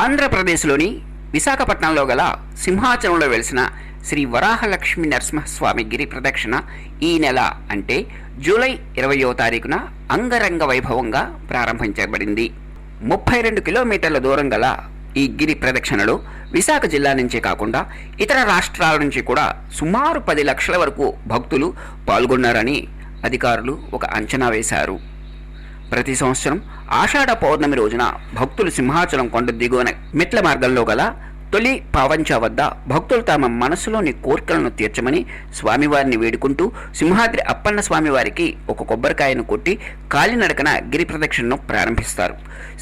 ఆంధ్రప్రదేశ్లోని విశాఖపట్నంలో గల సింహాచలంలో వెలిసిన శ్రీ వరాహలక్ష్మీ నరసింహస్వామి గిరి ప్రదక్షిణ ఈ నెల అంటే జూలై 20వ తారీఖున అంగరంగ వైభవంగా ప్రారంభించబడింది. 32 కిలోమీటర్ల దూరం గల ఈ గిరి ప్రదక్షిణలో విశాఖ జిల్లా నుంచే కాకుండా ఇతర రాష్ట్రాల నుంచి కూడా సుమారు 10 లక్షల వరకు భక్తులు పాల్గొన్నారని అధికారులు ఒక అంచనా వేశారు. ప్రతి సంవత్సరం ఆషాఢ పౌర్ణమి రోజున భక్తులు సింహాచలం కొండ దిగువన మెట్ల మార్గంలో గల తొలి పావంచ వద్ద భక్తులు తమ మనసులోని కోరికలను తీర్చమని స్వామివారిని వేడుకుంటూ సింహాద్రి అప్పన్న స్వామివారికి ఒక కొబ్బరికాయను కొట్టి కాలినడకన గిరి ప్రదక్షిణను ప్రారంభిస్తారు.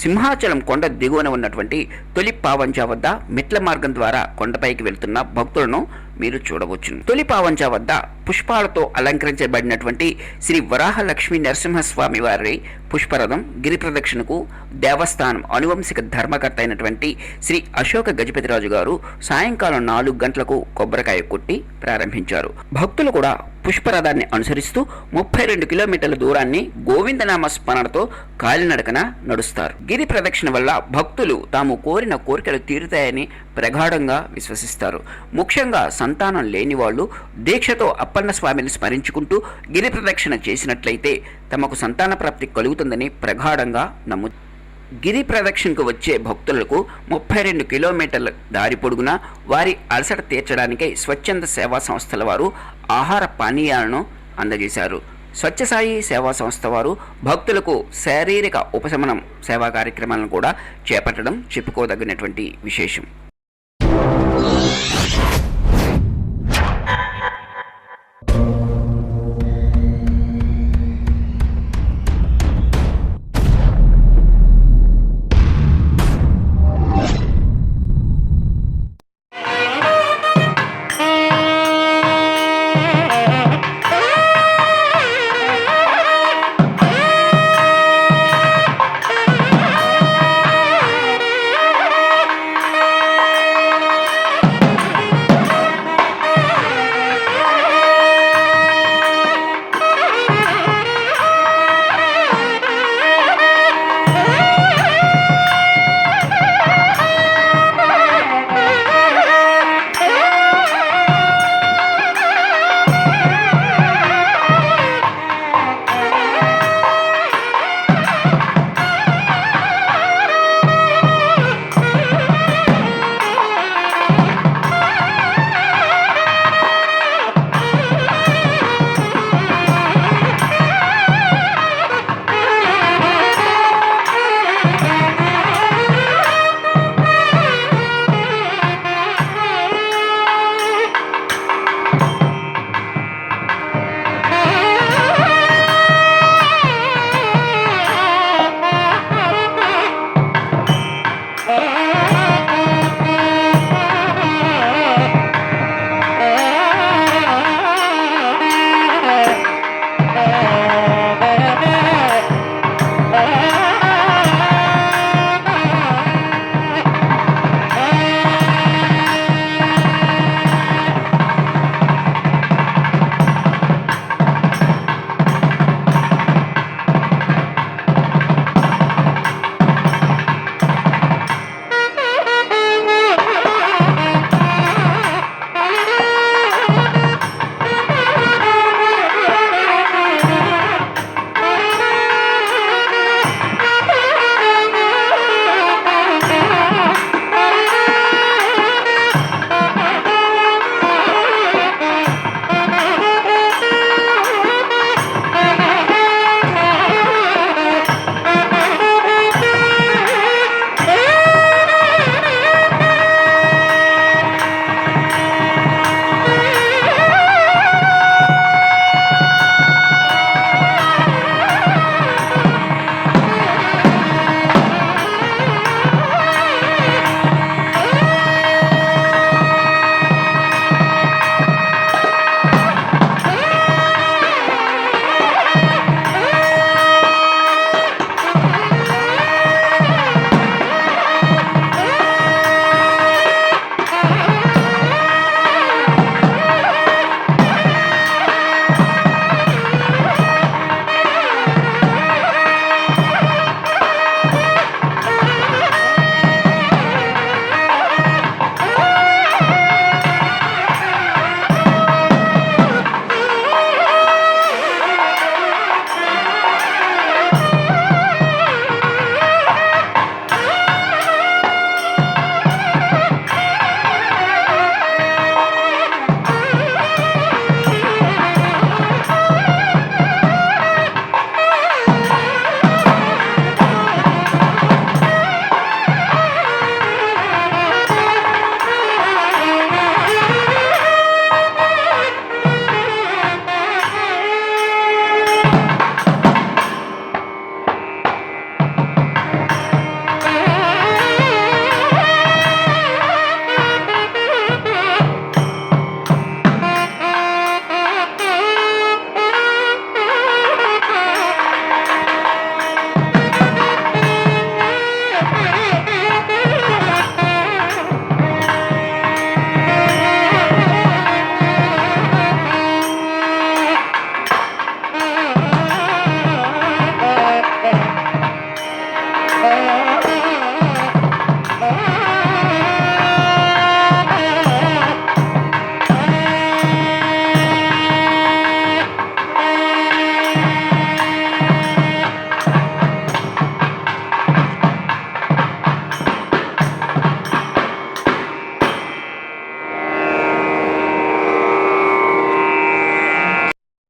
సింహాచలం కొండ దిగువన ఉన్నటువంటి తొలి పావంచ వద్ద మెట్ల మార్గం ద్వారా కొండపైకి వెళ్తున్న భక్తులను మీరు చూడవచ్చు. తొలి పావంచ వద్ద పుష్పాలతో అలంకరించబడినటువంటి శ్రీ వరాహలక్ష్మీ నరసింహస్వామి వారి పుష్పరథం గిరి ప్రదక్షిణకు దేవస్థానం అనువంశిక ధర్మకర్త అయినటువంటి శ్రీ అశోక గజపతిరాజు గారు సాయంకాలం 4 గంటలకు కొబ్బరికాయ కొట్టి ప్రారంభించారు. భక్తులు కూడా పుష్పరథాన్ని అనుసరిస్తూ 32 కిలోమీటర్ల దూరాన్ని గోవిందనామ స్మరణతో కాలినడకన నడుస్తారు. గిరి ప్రదక్షిణ వల్ల భక్తులు తాము కోరిన కోరికలు తీరుతాయని ప్రగాఢంగా విశ్వసిస్తారు. ముఖ్యంగా సంతానం లేని వాళ్ళు దీక్షతో అప్పన్న స్వామిని స్మరించుకుంటూ గిరి ప్రదక్షిణ చేసినట్లయితే తమకు సంతాన ప్రాప్తి కలుగుతుందని ప్రగాఢంగా నమ్ముతారు. గిరి ప్రదక్షిణకు వచ్చే భక్తులకు 32 కిలోమీటర్ల దారి పొడుగునా వారి అలసట తీర్చడానికై స్వచ్ఛంద సేవా సంస్థల వారు ఆహార పానీయాలను అందజేశారు. స్వచ్ఛసాయి సేవా సంస్థ వారు భక్తులకు శారీరక ఉపశమనం సేవా కార్యక్రమాలను కూడా చేపట్టడం చెప్పుకోదగినటువంటి విశేషం.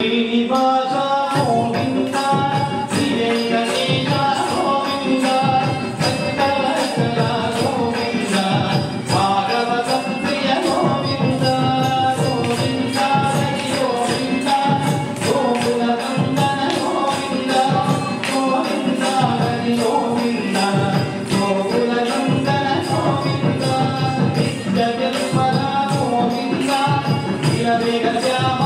శ్రీనివాస గోవింద శ్రీ వెంకటేశ గోవింద భక్తవత్సల గోవింద భాగవత ప్రియ గోవింద గోవింద హరి గోవింద గోకుల నందన గోవింద గోవింద హరి గోవింద గోకుల నందన గోవింద నిత్య నిర్మల గోవింద నిరవేగ శ్యామ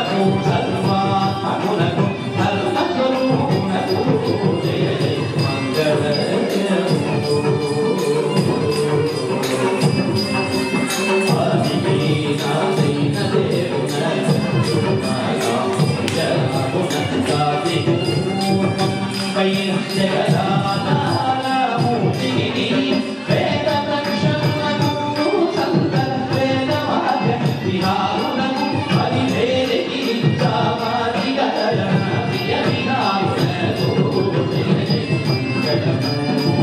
సర్వములకు సర్వాత్మకులకు సర్వస్వరూపునకు జయ జయ మంగళము. ఆదికేనాదైన దేవున జగమునంతాది పూర్వం వై జగదాధారమూర్తిని వేద ప్రక్షణకు సంతద్వేద మార్గ విహారులకు పరివేదికి సామాజిగతయ ప్రియ విహారులకు జయ జయ మంగళము.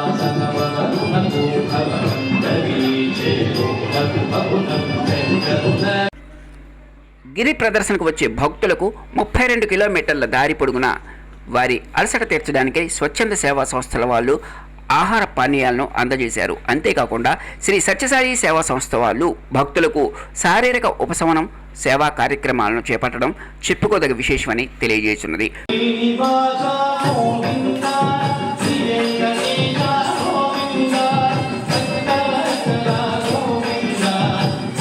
పంకజాసనవరమునకు భవనందవీచేరునకు భగునం వెంకటున. గిరి ప్రదర్శనకు వచ్చే భక్తులకు 32 కిలోమీటర్ల దారి పొడుగున వారి అలసట తీర్చడానికై స్వచ్ఛంద సేవా సంస్థల వాళ్ళు ఆహార పానీయాలను అందజేశారు. అంతేకాకుండా శ్రీ సత్యసాయి సేవా సంస్థ వాళ్ళు భక్తులకు శారీరక ఉపశమనం సేవా కార్యక్రమాలను చేపట్టడం చెప్పుకోదగ విశేషమని తెలియజేస్తున్నది. శ్రీనివాస గోవింద శ్రీ వెంకటేశ గోవింద భక్తవత్సల గోవింద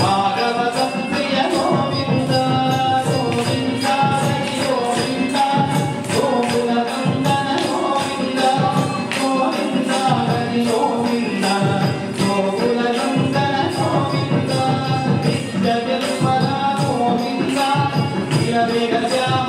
భాగవత ప్రియ గోవింద గోవింద హరి గోవింద గోకుల నందన గోవింద గోవింద హరి గోవింద గోకుల నందన గోవింద నిత్య నిర్మల గోవింద నిరవేగ శ్యామ